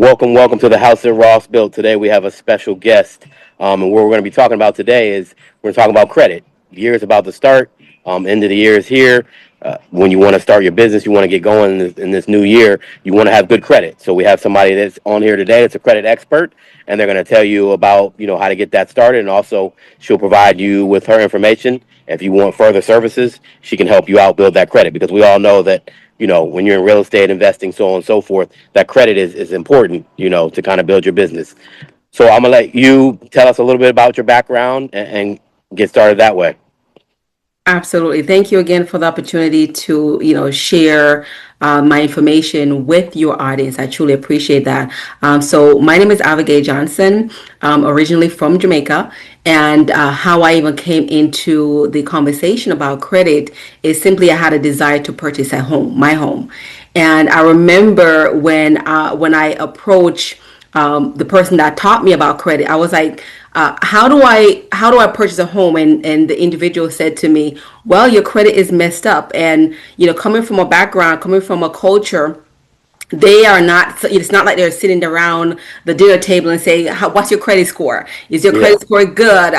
Welcome to the house that Ross built. Today we have a special guest, and what we're going to be talking about today is we're talking about credit. The year is about to start. End of the year is here. When you want to start your business, you want to get going in this new year. You want to have good credit. So we have somebody that's on here today that's a credit expert, and they're going to tell you about how to get that started, and also she'll provide you with her information. If you want further services, she can help you out build that credit because we all know that when you're in real estate investing, so on and so forth, that credit is important, to kind of build your business. So I'm gonna let you tell us a little bit about your background and get started that way. Absolutely. Thank you again for the opportunity to, share my information with your audience. I truly appreciate that. So my name is Avagay Johnson, originally from Jamaica. And how I even came into the conversation about credit is simply I had a desire to purchase a home, my home. And I remember when I approached the person that taught me about credit, I was like, how do I purchase a home? And the individual said to me, well, your credit is messed up. And coming from a background, coming from a culture, they are not, it's not like they're sitting around the dinner table and saying, what's your credit score? Is your Yeah. credit score good?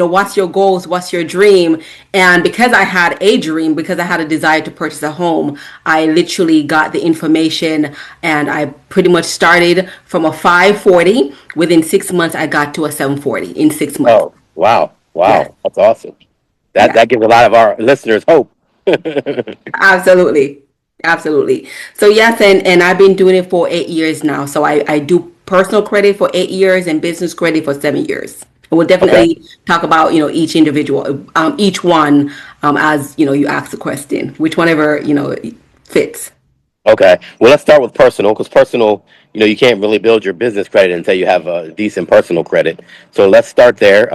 What's your goals? What's your dream? And because I had a dream, because I had a desire to purchase a home, I literally got the information and I pretty much started from a 540. Within 6 months, I got to a 740 in 6 months. Oh, wow, Yes. wow, that's awesome. That Yeah. that gives a lot of our listeners hope. Absolutely. Absolutely. So yes, and I've been doing it for 8 years now. So I do personal credit for 8 years and business credit for 7 years. And we'll Okay. definitely talk about, each individual, each one, as, you ask the question, which whenever, fits. Okay. Well, let's start with personal because personal, you can't really build your business credit until you have a decent personal credit. So let's start there.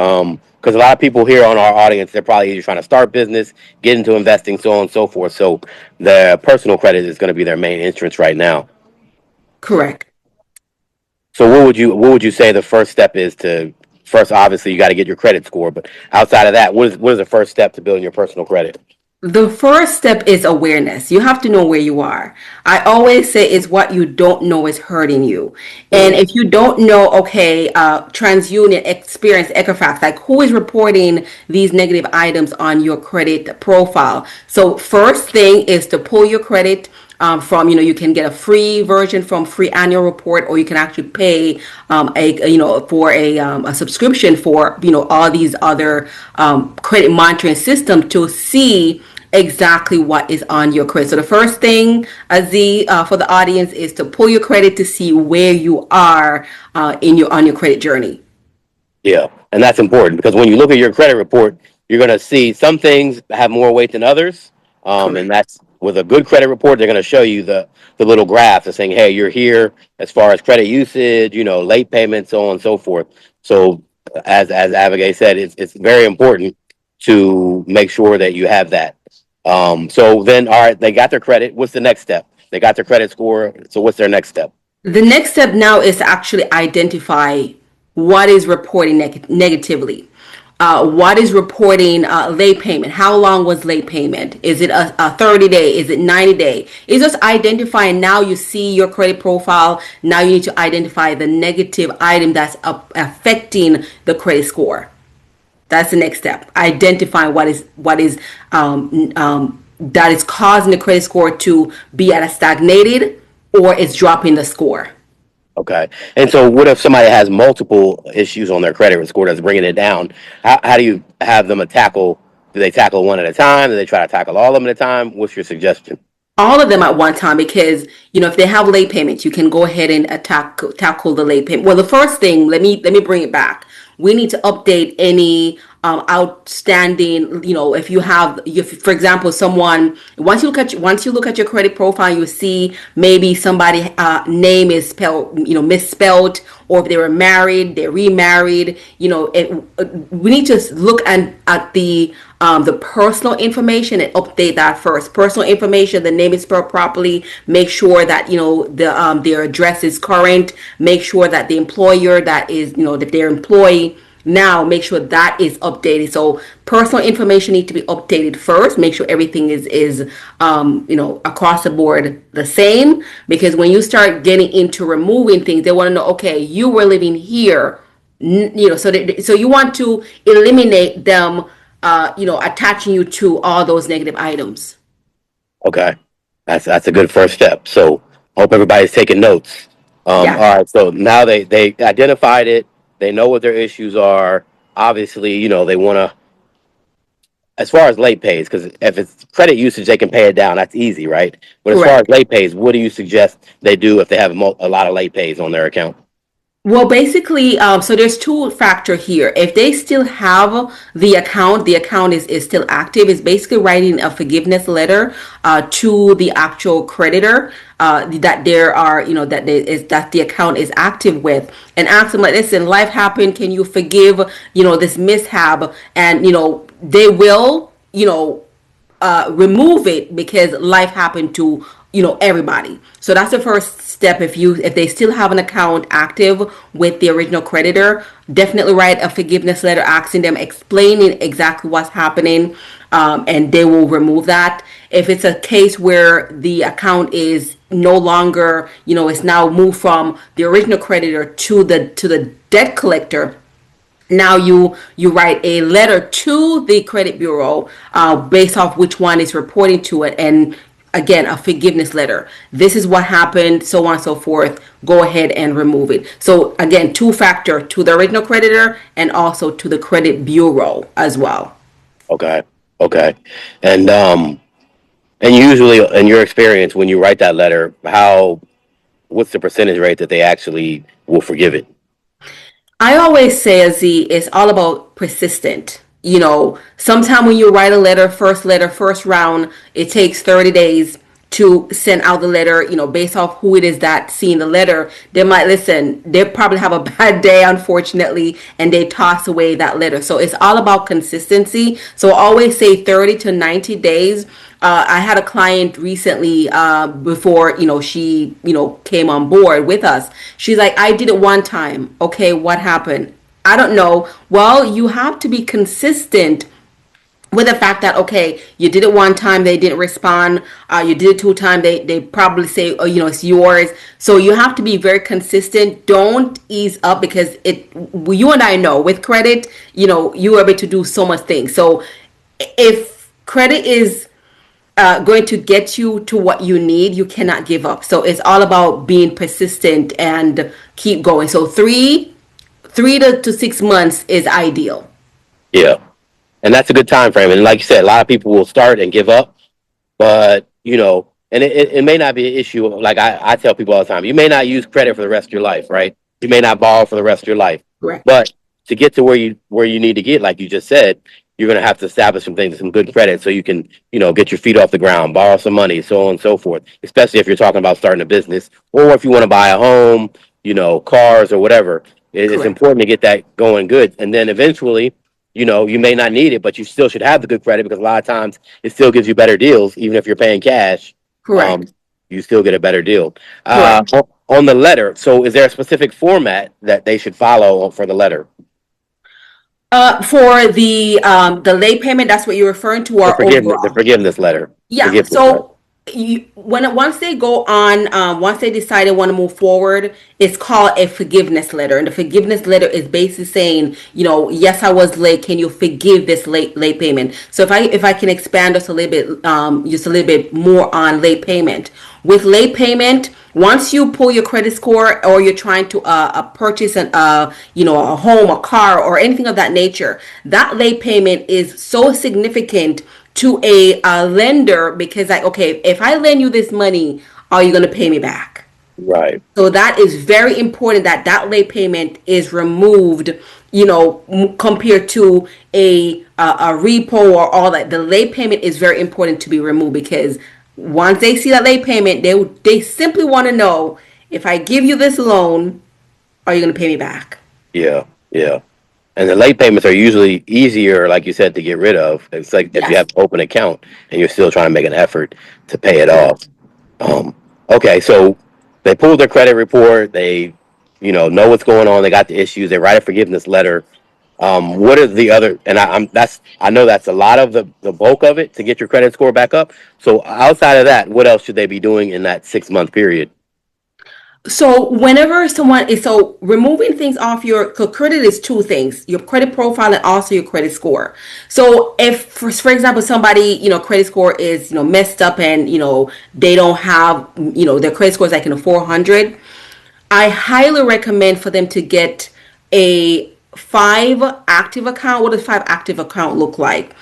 Because a lot of people here on our audience, they're probably either trying to start business, get into investing, so on and so forth. So the personal credit is going to be their main interest right now. Correct. So what would you say the first step is to first? Obviously, you got to get your credit score, but outside of that, what is the first step to building your personal credit? The first step is awareness. You have to know where you are. I always say it's what you don't know is hurting you. And Mm, if you don't know, okay, TransUnion, Experience, Equifax, like who is reporting these negative items on your credit profile? So first thing is to pull your credit from, you can get a free version from free annual report, or you can actually pay for a subscription for, all these other credit monitoring system to see exactly what is on your credit. So the first thing, Aziz, for the audience, is to pull your credit to see where you are in your on your credit journey. yeah, and that's important because when you look at your credit report, you're going to see some things have more weight than others, and Correct. that's with a good credit report. They're going to show you the little graph that's saying, hey, you're here as far as credit usage, late payments, so on and so forth. So as Avagay said, it's very important to make sure that you have that. So then, all right, they got their credit. What's the next step? They got their credit score. So what's their next step? The next step now is to actually identify what is reporting negatively. What is reporting late payment? How long was late payment? Is it a 30 day? Is it 90 day? It's just identifying. Now you see your credit profile. Now you need to identify the negative item that's affecting the credit score. That's the next step. Identifying what is that is causing the credit score to be at a stagnated or it's dropping the score. Okay. And so what if somebody has multiple issues on their credit score that's bringing it down? How do you have them tackle? Do they tackle one at a time? Do they try to tackle all of them at a time? What's your suggestion? All of them at one time, because if they have late payments, you can go ahead and tackle the late payment. Well, the first thing, let me bring it back. We need to update any outstanding. If you have, if, for example, someone, once you look at your credit profile, you see maybe somebody name is spelled misspelled, or if they were married, they're remarried. We need to look at the personal information and update that first. Personal information, the name is spelled properly. Make sure that their address is current. Make sure that the employer that is that their employee Now make sure that is updated. So personal information need to be updated first. Make sure everything is across the board the same. Because when you start getting into removing things, they want to know, okay, you were living here, so you want to eliminate them, attaching you to all those negative items. Okay, that's a good first step. So hope everybody's taking notes. All Yes. right, so now they identified it. They know what their issues are. Obviously, they want to, as far as late pays, because if it's credit usage, they can pay it down. That's easy, right? But as far as Correct. late pays, what do you suggest they do if they have a lot of late pays on their account? Well, basically, so there's two factor here. If they still have the account is still active. It's basically writing a forgiveness letter to the actual creditor that there are, that the account is active with, and ask them like, listen, life happened. Can you forgive, this mishap? And they will, remove it because life happened to everybody. So that's the first step. If they still have an account active with the original creditor, definitely write a forgiveness letter asking them, explaining exactly what's happening, and they will remove that. If it's a case where the account is no longer, it's now moved from the original creditor to the debt collector, now you write a letter to the credit bureau based off which one is reporting to it, and again, a forgiveness letter. This is what happened, so on and so forth. Go ahead and remove it. So again, two factor, to the original creditor and also to the credit bureau as well. Okay, okay, and usually, in your experience, when you write that letter, what's the percentage rate that they actually will forgive it? I always say, Aziz, it's all about persistent. Sometime when you write a letter, first round, it takes 30 days to send out the letter, based off who it is that seeing the letter. They might listen, they probably have a bad day, unfortunately, and they toss away that letter. So it's all about consistency. So I always say 30 to 90 days. I had a client recently before she came on board with us. She's like, I did it one time. Okay, what happened? I don't know. Well, you have to be consistent with the fact that, okay, you did it one time, they didn't respond. You did it two times, they probably say, oh, it's yours. So you have to be very consistent. Don't ease up, because you and I know with credit, you're able to do so much things. So if credit is going to get you to what you need, you cannot give up. So it's all about being persistent and keep going. So three to 6 months is ideal. Yeah, and that's a good time frame. And like you said, a lot of people will start and give up, but and it may not be an issue. Like I tell people all the time, you may not use credit for the rest of your life, right? You may not borrow for the rest of your life, Correct. but to get to where you need to get, like you just said, you're going to have to establish some things, some good credit, so you can get your feet off the ground, borrow some money, so on and so forth. Especially if you're talking about starting a business, or if you want to buy a home, cars or whatever. It's Correct. important to get that going good, and then eventually, you may not need it, but you still should have the good credit, because a lot of times it still gives you better deals, even if you're paying cash. Um, Correct. you still get a better deal. Correct. On the letter, so is there a specific format that they should follow for the letter? For the late payment, that's what you're referring to, The or forgiveness, the overall? forgiveness letter. Yeah. Forgiveness letter. So once they go on, once they decide they want to move forward, it's called a forgiveness letter, and the forgiveness letter is basically saying, yes, I was late. Can you forgive this late payment? So if I can expand just a little bit more on late payment. With late payment, once you pull your credit score, or you're trying to purchase a home, a car, or anything of that nature, that late payment is so significant to a lender, because like, okay, if I lend you this money, are you going to pay me back? Right. So that is very important, that late payment is removed, compared to a repo or all that. The late payment is very important to be removed, because once they see that late payment, they simply want to know, if I give you this loan, are you going to pay me back? Yeah. Yeah. And the late payments are usually easier, like you said, to get rid of. It's like if you Yes. have to open an account and you're still trying to make an effort to pay it off. Correct. Okay, so they pulled their credit report. They, know what's going on. They got the issues. They write a forgiveness letter. What are the other? And I know that's a lot of the bulk of it to get your credit score back up. So outside of that, what else should they be doing in that 6 month period? So whenever someone is so removing things off your 'cause credit is two things: your credit profile and also your credit score. So if, for example, somebody credit score is messed up and they don't have their credit score is like in a 400, I highly recommend for them to get a five active account. What does five active account look like?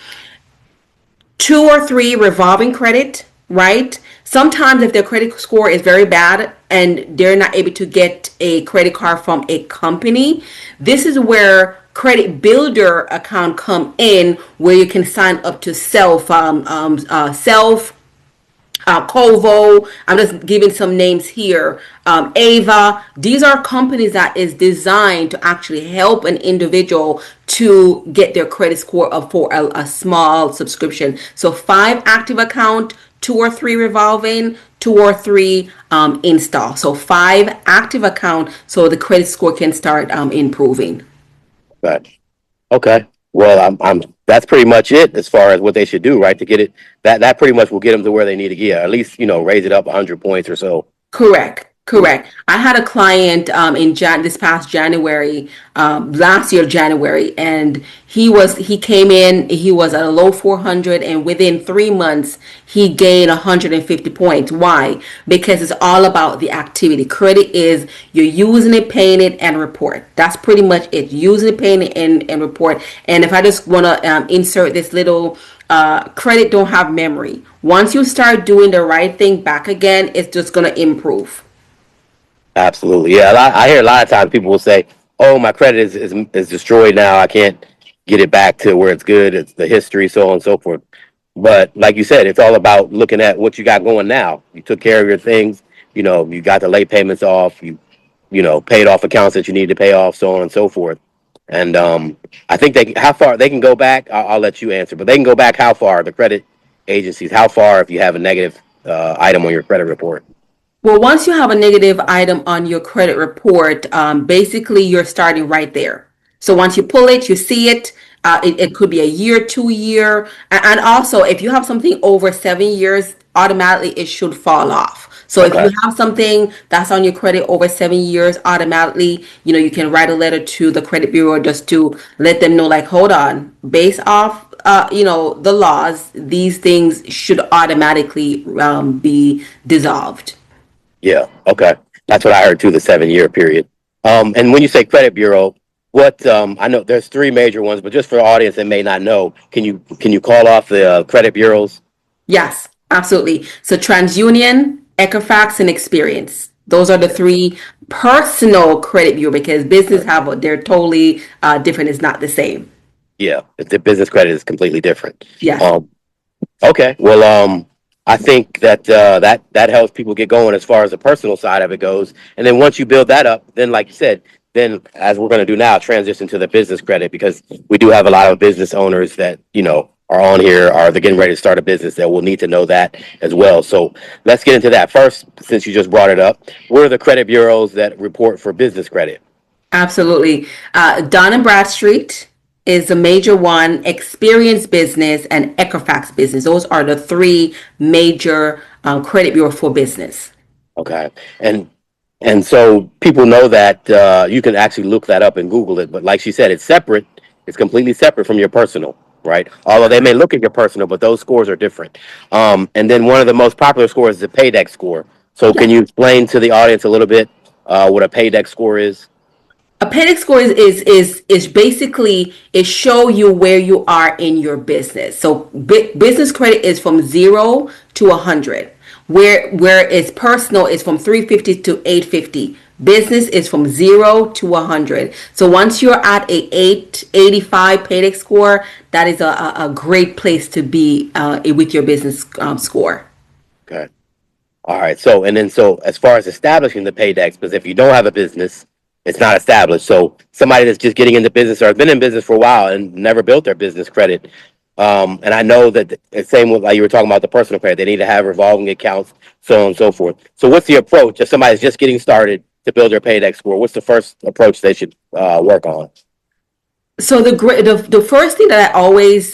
Two or three revolving credit, right? Sometimes if their credit score is very bad and they're not able to get a credit card from a company, this is where credit builder account come in, where you can sign up to self Kovo. I'm just giving some names here. Ava. These are companies that is designed to actually help an individual to get their credit score up for a small subscription. So five active account, two or three revolving, two or three install. So five active account, so the credit score can start improving. Right. Okay. Well, that's pretty much it as far as what they should do, right? To get it, that pretty much will get them to where they need to get. At least, raise it up 100 points or so. Correct. Correct. I had a client this past January, last year January, and he came in. He was at a low 400, and within 3 months he gained 150 points. Why? Because it's all about the activity. Credit is you're using it, paying it, and report. That's pretty much it. Using it, paying it, and report. And if I just want to insert this little credit don't have memory. Once you start doing the right thing back again, it's just going to improve. Absolutely. Yeah. I hear a lot of times people will say, "Oh, my credit is destroyed now. I can't get it back to where it's good. It's the history, so on and so forth." But like you said, it's all about looking at what you got going now. You took care of your things. You got the late payments off. You paid off accounts that you need to pay off, so on and so forth. And I think how far they can go back. I'll let you answer, but they can go back how far? The credit agencies, how far if you have a negative item on your credit report? Well, once you have a negative item on your credit report, basically you're starting right there. So once you pull it, you see it. It could be a year, 2 year, and also if you have something over 7 years, automatically it should fall off. So if Okay. you have something that's on your credit over 7 years, automatically, you can write a letter to the credit bureau just to let them know, like, hold on, based off, the laws, these things should automatically be dissolved. Yeah. Okay. That's what I heard too. The 7 year period. And when you say credit bureau, what I know there's three major ones, but just for the audience that may not know, can you call off the credit bureaus? Yes, absolutely. So TransUnion, Equifax, and Experience. Those are the three personal credit bureau because business they're totally different. It's not the same. Yeah. The business credit is completely different. Yes. Um, Okay. Well, I think that that helps people get going as far as the personal side of it goes. And then once you build that up, then like you said, then as we're going to do now, transition to the business credit because we do have a lot of business owners that are on here are they're getting ready to start a business that will need to know that as well. So let's get into that first. Since you just brought it up, what are the credit bureaus that report for business credit? Absolutely. Dun and Bradstreet is a major one, Experience Business, and Equifax Business. Those are the three major credit bureau for business. Okay. And so people know that you can actually look that up and Google it. But like she said, it's separate. It's completely separate from your personal, right? Although they may look at your personal, but those scores are different. And then one of the most popular scores is the Paydex score. So can Yes. you explain to the audience a little bit what a Paydex score is? A panic score is basically it show you where you are in your business. So business credit is from 0 to 100. Where it's personal is from 350 to 850. Business is from 0 to 100. So once you're at a 885 paydex score, that is a great place to be with your business score. Okay. All right. So as far as establishing the Paydex, because if you don't have a business, it's not established. So somebody that's just getting into business or has been in business for a while and never built their business credit. And I know that the same with like you were talking about the personal credit, they need to have revolving accounts, so on and so forth. So what's the approach if somebody's just getting started to build their Paydex score? What's the first approach they should work on? So the first thing that I always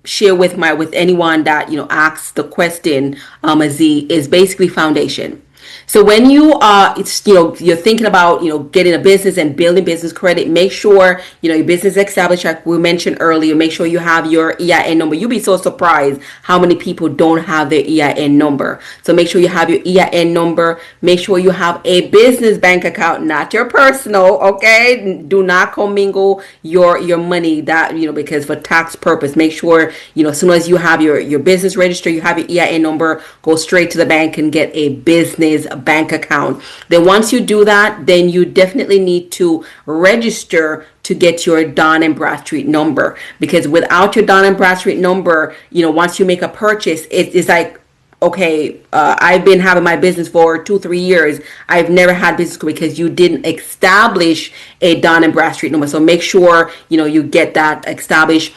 share with anyone that asks the question, Aziz, is basically foundation. So when you are, it's you're thinking about getting a business and building business credit, make sure your business is established, like we mentioned earlier. Make sure you have your EIN number. You'll be so surprised how many people don't have their EIN number. So make sure you have your EIN number. Make sure you have a business bank account, not your personal. Okay, do not commingle your money that because for tax purpose. Make sure as soon as you have your business register, you have your EIN number. Go straight to the bank and get a business bank account. Then once you do that, then you definitely need to register to get your Dun and Bradstreet number, because without your Dun and Bradstreet number, once you make a purchase, it's like, okay, I've been having my business for 2-3 years. I've never had business because you didn't establish a Dun and Bradstreet number. So make sure you get that established.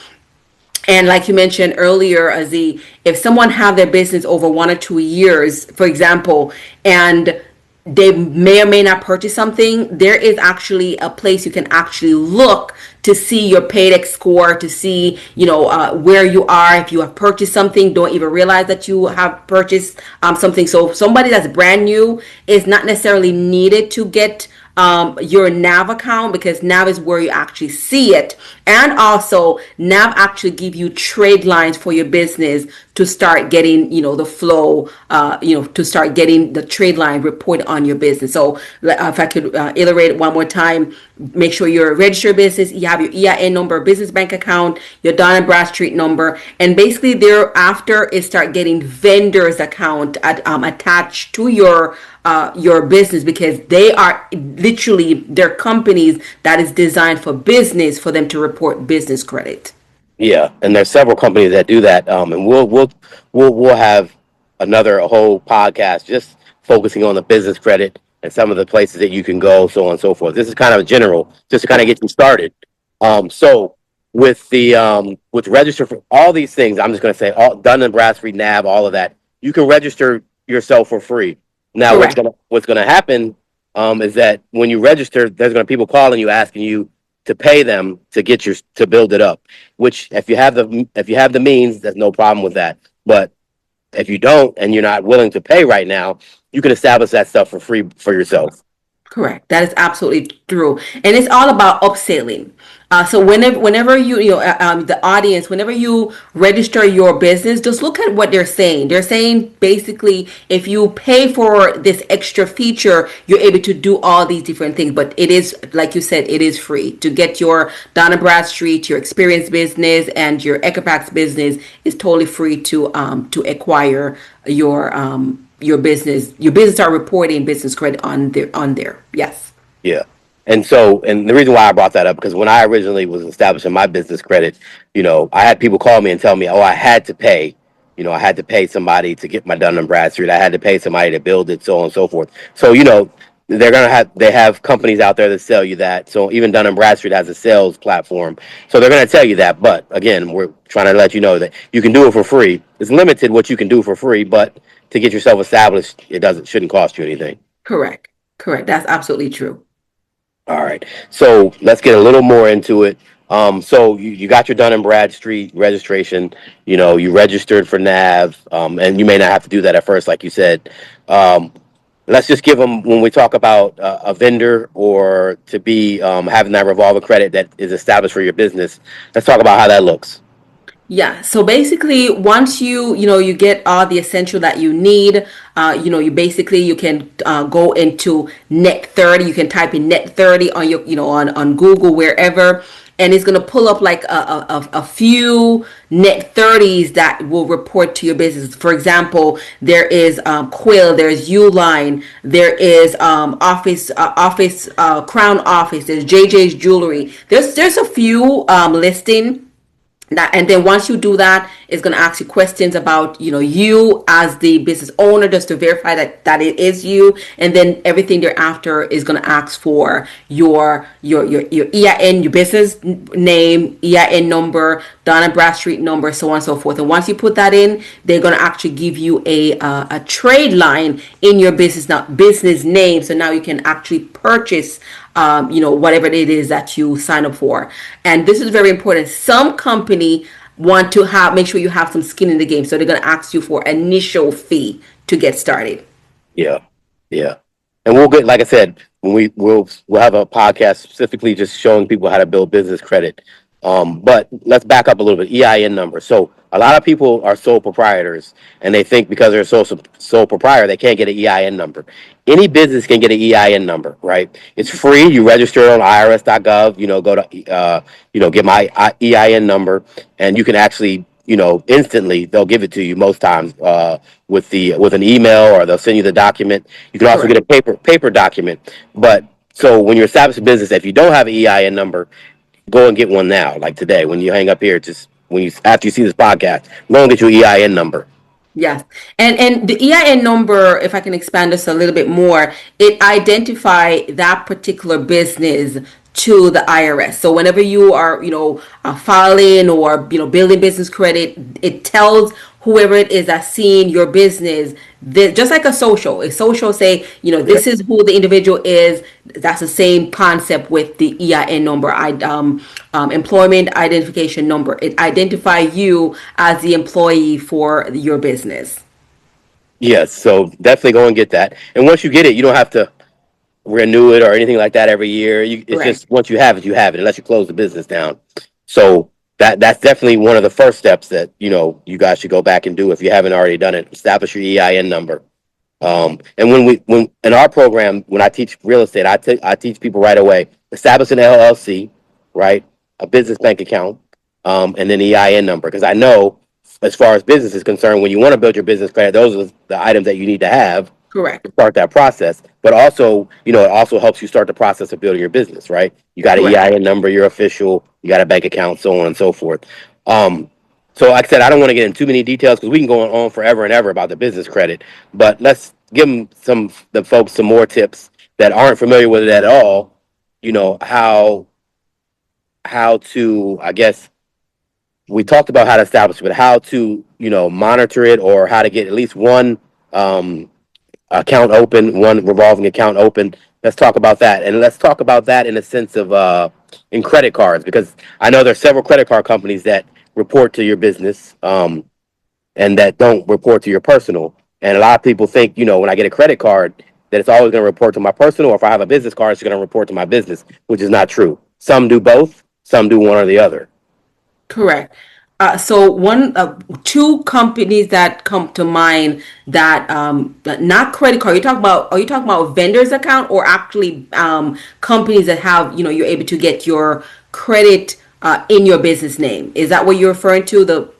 And like you mentioned earlier, Aziz, if someone have their business over 1 or 2 years, for example, and they may or may not purchase something, there is actually a place you can actually look to see your paydex score, to see where you are. If you have purchased something, don't even realize that you have purchased something. So somebody that's brand new is not necessarily needed to get your NAV account, because NAV is where you actually see it. And also NAV actually give you trade lines for your business to start getting the flow, to start getting the trade line report on your business. So if I could iterate it one more time, make sure you're a registered business, you have your EIN number, business bank account, your Dun and Bradstreet number, and basically thereafter is start getting vendors account attached to your business, because they are literally, they're companies that is designed for business, for them to report business credit. Yeah, and there's several companies that do that, and we'll have a whole podcast just focusing on the business credit and some of the places that you can go, so on and so forth. This is kind of general, just to kind of get you started. So with register for all these things, I'm just going to say all Dun and Bradstreet, NAV, all of that. You can register yourself for free. Now, Correct. what's gonna happen is that when you register, there's gonna be people calling you asking you to pay them to to build it up. Which, if you have the means, there's no problem with that. But if you don't and you're not willing to pay right now, you can establish that stuff for free for yourself. Correct. That is absolutely true, and it's all about upselling. So whenever the audience, whenever you register your business, just look at what they're saying. They're saying basically, if you pay for this extra feature, you're able to do all these different things. But it is, like you said, it is free to get your Dun& Bradstreet, your experience business, and your Equifax business is totally free to acquire your business. Your business are reporting business credit on there. Yes. Yeah. And the reason why I brought that up, because when I originally was establishing my business credit, I had people call me and tell me, oh, I had to pay somebody to get my Dun and Bradstreet. I had to pay somebody to build it, so on and so forth. So, they have companies out there that sell you that. So even Dun and Bradstreet has a sales platform. So they're going to tell you that. But again, we're trying to let you know that you can do it for free. It's limited what you can do for free, but to get yourself established, shouldn't cost you anything. Correct. Correct. That's absolutely true. All right. So let's get a little more into it. So you got your Dun and Bradstreet registration. You registered for NAV, and you may not have to do that at first, like you said. Let's just give them, when we talk about a vendor or to be having that revolver credit that is established for your business. Let's talk about how that looks. Yeah. So basically, once you get all the essential that you need, you can go into Net 30. You can type in Net 30 on your on Google, wherever, and it's gonna pull up like a few Net 30s that will report to your business. For example, there is Quill, there's Uline, there is Office Crown Office, there's JJ's Jewelry. There's a few listing. And then once you do that, it's going to ask you questions about you as the business owner, just to verify that it is you. And then everything thereafter is going to ask for your EIN, your business name, EIN number, Dun& Bradstreet number, so on and so forth. And once you put that in, they're going to actually give you a trade line in your business name. So now you can actually purchase whatever it is that you sign up for. And this is very important. Some company want to make sure you have some skin in the game, so they're going to ask you for initial fee to get started. Yeah, yeah, and we'll get, like I said, when we'll have a podcast specifically just showing people how to build business credit. But let's back up a little bit. EIN number. So a lot of people are sole proprietors, and they think because they're sole proprietor they can't get an EIN number. Any business can get an EIN number, right? It's free. You register on irs.gov. Go to get my EIN number, and you can actually instantly they'll give it to you most times with an email, or they'll send you the document. You can also Correct. get a paper document. But so when you're established a business, if you don't have an EIN number, go and get one now. Like today, when you hang up here, just after you see this podcast, go and get your EIN number. Yes. And the EIN number, if I can expand this a little bit more, it identify that particular business to the IRS. So whenever you are, filing or, building business credit, it tells whoever it is that's seeing your business, just like a social say, this is who the individual is. That's the same concept with the EIN number, employment identification number. It identifies you as the employee for your business. Yes, so definitely go and get that. And once you get it, you don't have to renew it or anything like that every year. It's Correct. just once you have it, you have it, unless you close the business down. So that's definitely one of the first steps that you guys should go back and do if you haven't already done it. Establish your EIN number. And when in our program, when I teach real estate, I teach people right away: establish an LLC, right, a business bank account, and then EIN number. Because I know, as far as business is concerned, when you want to build your business credit, those are the items that you need to have Correct. to start that process. But also, it also helps you start the process of building your business, right? You got an Correct. EIN number, you're official, you got a bank account, so on and so forth. So like I said, I don't want to get into too many details because we can go on forever and ever about the business credit. But let's give the folks some more tips that aren't familiar with it at all. How to, I guess, we talked about how to establish it, but how to monitor it, or how to get at least one account open, one revolving account open. Let's talk about that, and let's talk about that in a sense of in credit cards, because I know there's several credit card companies that report to your business, and that don't report to your personal. And a lot of people think, when I get a credit card, that it's always going to report to my personal, or if I have a business card, it's going to report to my business, which is not true. Some do both, some do one or the other. Correct. So two companies that come to mind that not credit card. Are you talking about vendors account, or actually companies that have, you're able to get your credit in your business name? Is that what you're referring to?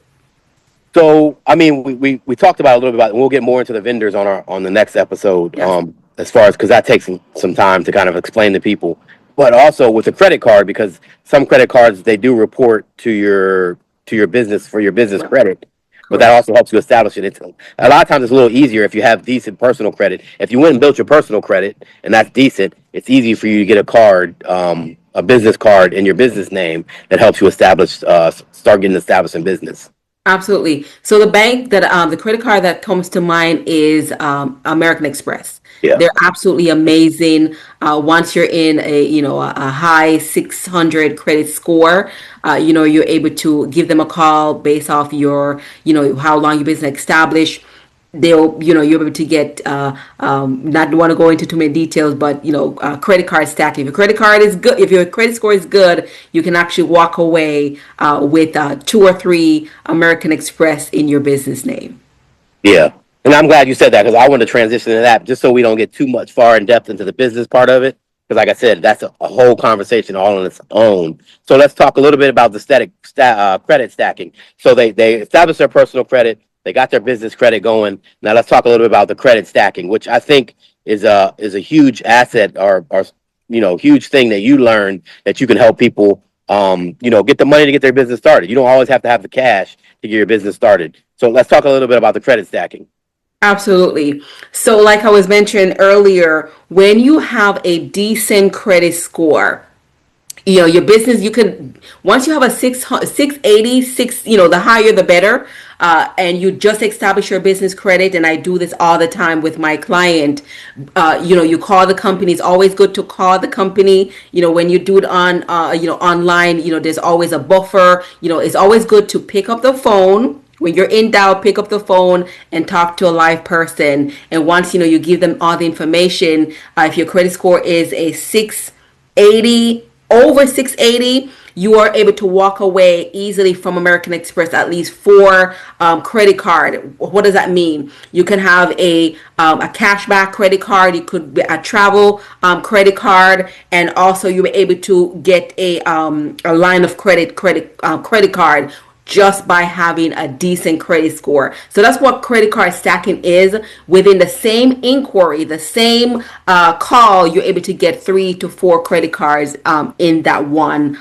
So, I mean, we talked about a little bit about, and we'll get more into the vendors on the next episode. Yes. As far as, because that takes some time to kind of explain to people, but also with the credit card, because some credit cards, they do report to your business for your business credit, but that Correct. also helps you establish it. It's a lot of times it's a little easier if you have decent personal credit. If you went and built your personal credit and that's decent, it's easy for you to get a card, a business card in your business name that helps you start getting established in business. Absolutely. So the credit card that comes to mind is American Express. Yeah. They're absolutely amazing. Once you're in a high 600 credit score, you're able to give them a call based off your, how long your business established. You're able to get, not want to go into too many details, but, credit card stacking. If your credit card is good, if your credit score is good, you can actually walk away with 2 or 3 American Express in your business name. Yeah. And I'm glad you said that, because I want to transition to that just so we don't get too much far in depth into the business part of it. Because like I said, that's a whole conversation all on its own. So let's talk a little bit about the credit stacking. So they established their personal credit. They got their business credit going. Now let's talk a little bit about the credit stacking, which I think is a huge asset, or huge thing that you learn, that you can help people get the money to get their business started. You don't always have to have the cash to get your business started. So let's talk a little bit about the credit stacking. Absolutely. So, like I was mentioning earlier, when you have a decent credit score, Your business, you can, once you have a 680, the higher the better. And you just establish your business credit, and I do this all the time with my client. You call the company. It's always good to call the company. When you do it on online, there's always a buffer. It's always good to pick up the phone. When you're in doubt, pick up the phone and talk to a live person. And once you give them all the information, if your credit score is a 680, over 680, you are able to walk away easily from American Express at least 4 credit card. What does that mean? You can have a cashback credit card. You could be a travel credit card, and also you were able to get a line of credit card just by having a decent credit score. So that's what credit card stacking is. Within the same inquiry, the same call, you're able to get 3 to 4 credit cards in that one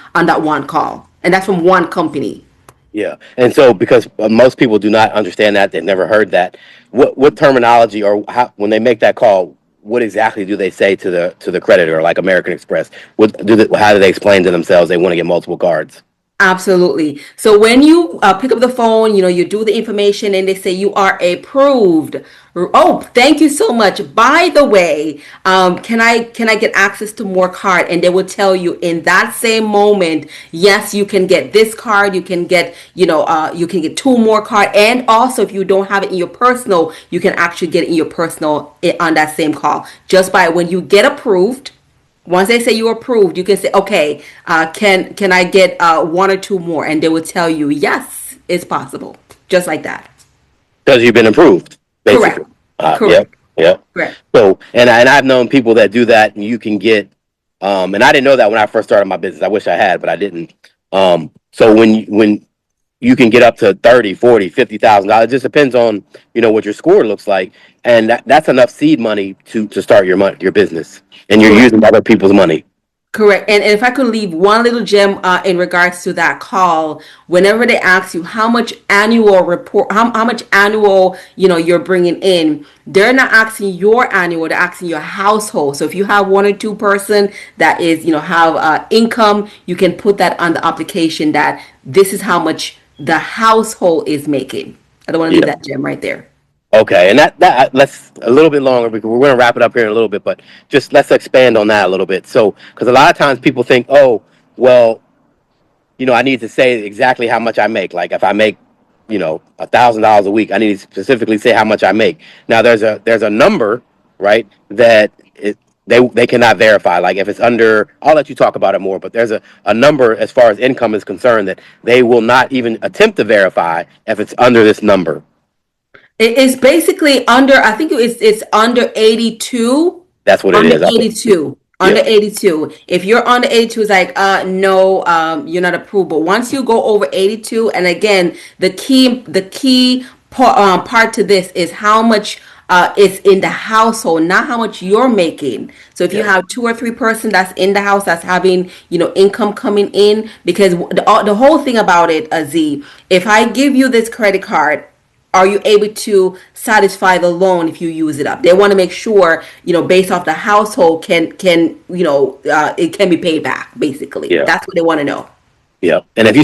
call, and that's from one company. Yeah, and so because most people do not understand that, they've never heard that. What terminology, or how, when they make that call, what exactly do they say to the creditor, like American Express? How do they explain to themselves they want to get multiple cards? Absolutely. So when you pick up the phone, you do the information and they say you are approved. Oh, thank you so much. By the way, can I get access to more card? And they will tell you in that same moment, yes, you can get this card. You can get, you can get 2 more card. And also, if you don't have it in your personal, you can actually get it in your personal on that same call. Just by when you get approved. Once they say you're approved, you can say, okay, can I get 1 or 2 more? And they will tell you, yes, it's possible. Just like that. Because you've been approved, Correct. basically. Correct. Yep, yep. Correct. So, and I've known people that do that, and you can get, and I didn't know that when I first started my business. I wish I had, but I didn't. So when you can get up to 30, 40, $50,000, it just depends on what your score looks like, and that's enough seed money to start your business, and you're Correct. using other people's money. Correct. And if I could leave one little gem in regards to that call, whenever they ask you how much annual report, how much annual, you're bringing in, they're not asking your annual, they're asking your household. So if you have 1 or 2 person that is, have income, you can put that on the application that this is how much the household is making. I don't want to leave Yeah. that gem right there. Okay, and that let's a little bit longer because we're going to wrap it up here in a little bit, but just let's expand on that a little bit. So, because a lot of times people think, oh, well, I need to say exactly how much I make. Like if I make, $1,000 a week, I need to specifically say how much I make. Now there's a number, right, that they cannot verify. Like if it's under, I'll let you talk about it more, but there's a number as far as income is concerned that they will not even attempt to verify if it's under this number. It's basically under, I think it's under 82. That's what it Under is. 82. Under Yeah. 82. If you're under 82, it's like, no, you're not approved. But once you go over 82, and again, the key part to this is how much is in the household, not how much you're making. So if you Yeah. have 2 or 3 person that's in the house that's having, income coming in, because the whole thing about it, Aziz, if I give you this credit card, are you able to satisfy the loan if you use it up? They want to make sure, based off the household, it can be paid back. Basically, Yeah. that's what they want to know. Yeah, and if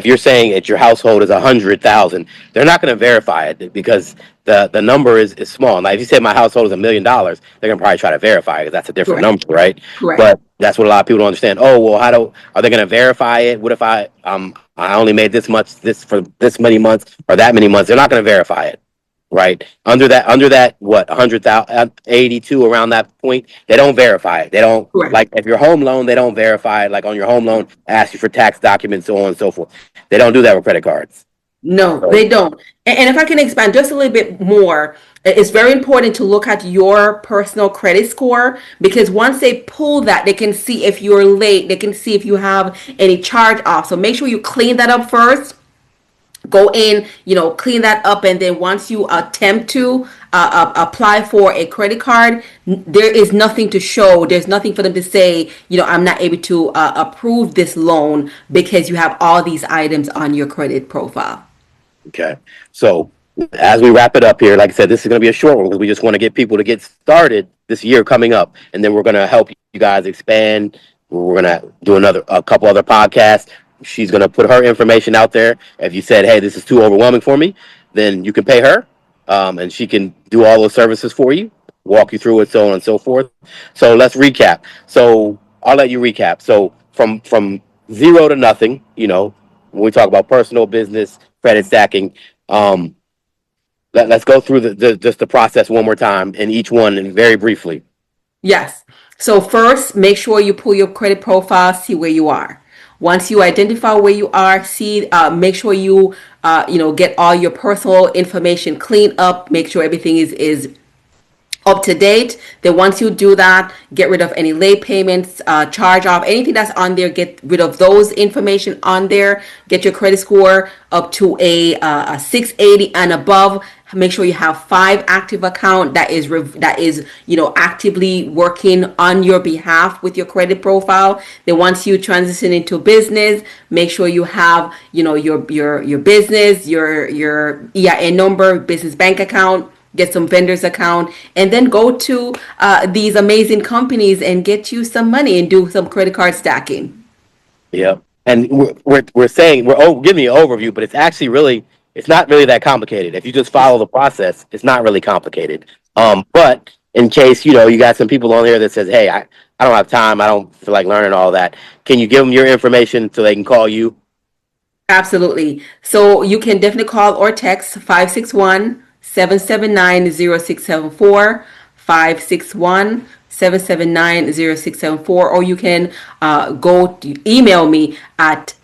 you're saying that your household is 100,000, they're not going to verify it because the number is small. Now, if you say my household is $1 million, they're going to probably try to verify it because that's a different Correct. number, right? Correct. But that's what a lot of people don't understand. Oh, well, are they going to verify it? What if I only made this much for this many months or that many months? They're not going to verify it. Right under that, what 100,000, 82 around that point, they don't verify it. They don't Correct. like if your home loan, they don't verify it. Like on your home loan, ask you for tax documents, so on and so forth. They don't do that with credit cards. No, So, they don't. And if I can expand just a little bit more, it's very important to look at your personal credit score, because once they pull that, they can see if you're late. They can see if you have any charge off. So make sure you clean that up first. Go in, clean that up, and then once you attempt to apply for a credit card, there is nothing to show. There's nothing for them to say, I'm not able to approve this loan because you have all these items on your credit profile. okay. So as we wrap it up here, like I said, this is going to be a short one because we just want to get people to get started this year coming up, and then we're going to help you guys expand We're going to do a couple other podcasts. She's going to put her information out there. If you said, hey, this is too overwhelming for me, then you can pay her, and she can do all those services for you, walk you through it, so on and so forth. So let's recap. So I'll let you recap. So from zero to nothing, when we talk about personal business credit stacking, um, let's go through just the process one more time, and each one and very briefly. Yes. So first, make sure you pull your credit profile, see where you are. Once you identify where you are, make sure you get all your personal information cleaned up. Make sure everything is up to date. Then once you do that, get rid of any late payments, charge off, anything that's on there. Get rid of those information on there. Get your credit score up to a 680 and above. Make sure you have 5 active account that is actively working on your behalf with your credit profile. Then once you transition into business, make sure you have your business, your EIN number, business bank account, get some vendors account, and then go to these amazing companies and get you some money and do some credit card stacking. Yeah, and we're saying giving you an overview, but it's not really that complicated. If you just follow the process, it's not really complicated. But in case you got some people on here that says, hey, I don't have time, I don't feel like learning all that. Can you give them your information so they can call you? Absolutely. So you can definitely call or text 561-779-0674, 561-779-0674, or you can email me at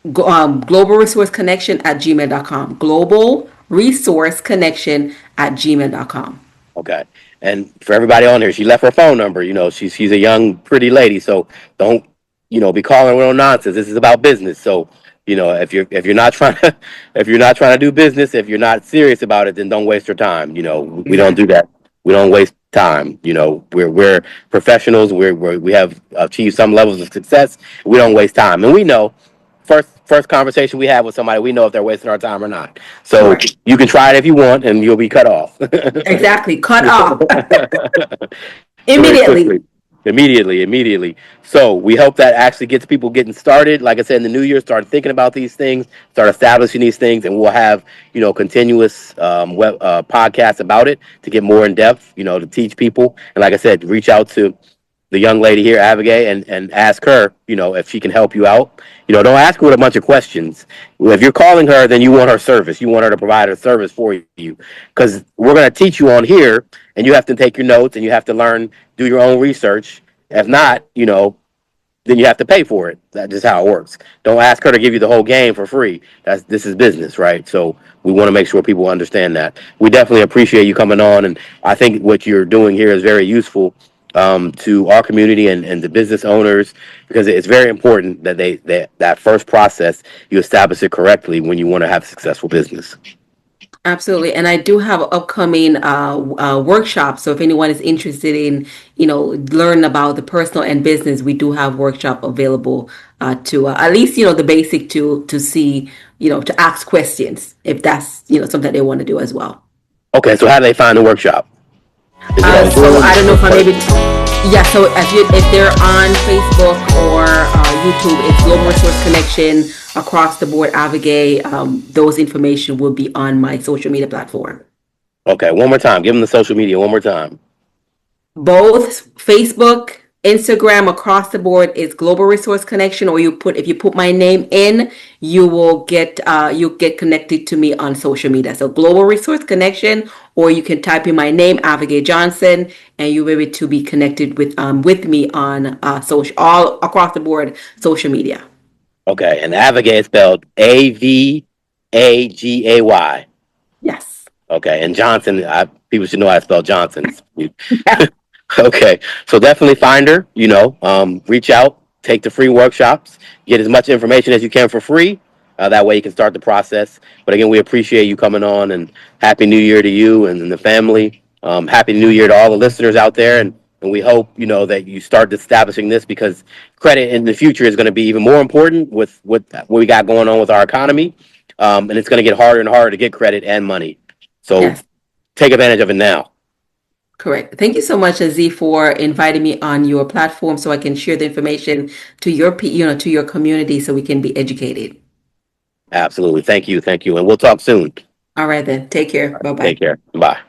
globalresourceconnection@gmail.com. Globalresourceconnection@gmail.com. Okay. And for everybody on here, she left her phone number. She's a young, pretty lady, so don't be calling with no nonsense. This is about business. So if you're not trying to do business, if you're not serious about it, then don't waste your time. We don't do Exactly. that. We don't waste time. We're professionals. We have achieved some levels of success. We don't waste time, and we know first conversation we have with somebody, we know if they're wasting our time or not. So Correct. you can try it if you want, and you'll be cut off. Exactly. Cut off Very immediately. quickly. Immediately. So we hope that actually gets people getting started. Like I said, in the new year, start thinking about these things, start establishing these things, and we'll have continuous podcasts about it to get more in depth. To teach people. And like I said, reach out to the young lady here, Avagay, and ask her, if she can help you out. Don't ask her with a bunch of questions. If you're calling her, then you want her service. You want her to provide a service for you, because we're going to teach you on here, and you have to take your notes, and you have to learn, do your own research. If not, then you have to pay for it. That's just how it works. Don't ask her to give you the whole game for free. This is business, right? So we want to make sure people understand that. We definitely appreciate you coming on, and I think what you're doing here is very useful to our community and the business owners, because it's very important that that first process, you establish it correctly when you want to have a successful business. Absolutely. And I do have upcoming workshops. So if anyone is interested in, learn about the personal and business, we do have workshop available to at least, the basic to see, to ask questions if that's, something they want to do as well. Okay, so how do they find the workshop? Is it on So I don't know if I'm able Zoom? yeah, so if they're on Facebook or YouTube, it's Global Resource Connection across the board, Avagay. Those information will be on my social media platform. Okay, one more time. Give them the social media one more time. Both Facebook, Instagram, across the board is Global Resource Connection, or if you put my name in, you get connected to me on social media. So Global Resource Connection, or you can type in my name, Avagay Johnson, and you'll be able to be connected with me on social, all across the board social media. Okay, and Avagay is spelled Avagay. Yes. Okay, and Johnson, people should know how to spell Johnson. Okay, so definitely find her. Reach out, take the free workshops, get as much information as you can for free. That way you can start the process. But again, we appreciate you coming on, and Happy New Year to you and the family. Happy New Year to all the listeners out there, and we hope that you start establishing this, because credit in the future is going to be even more important with what we got going on with our economy, and it's going to get harder and harder to get credit and money. So Yes. take advantage of it now. Correct. Thank you so much, Aziz, for inviting me on your platform so I can share the information to to your community so we can be educated. Absolutely. Thank you. Thank you. And we'll talk soon. All right then. Take care. Bye bye. Take care. Bye.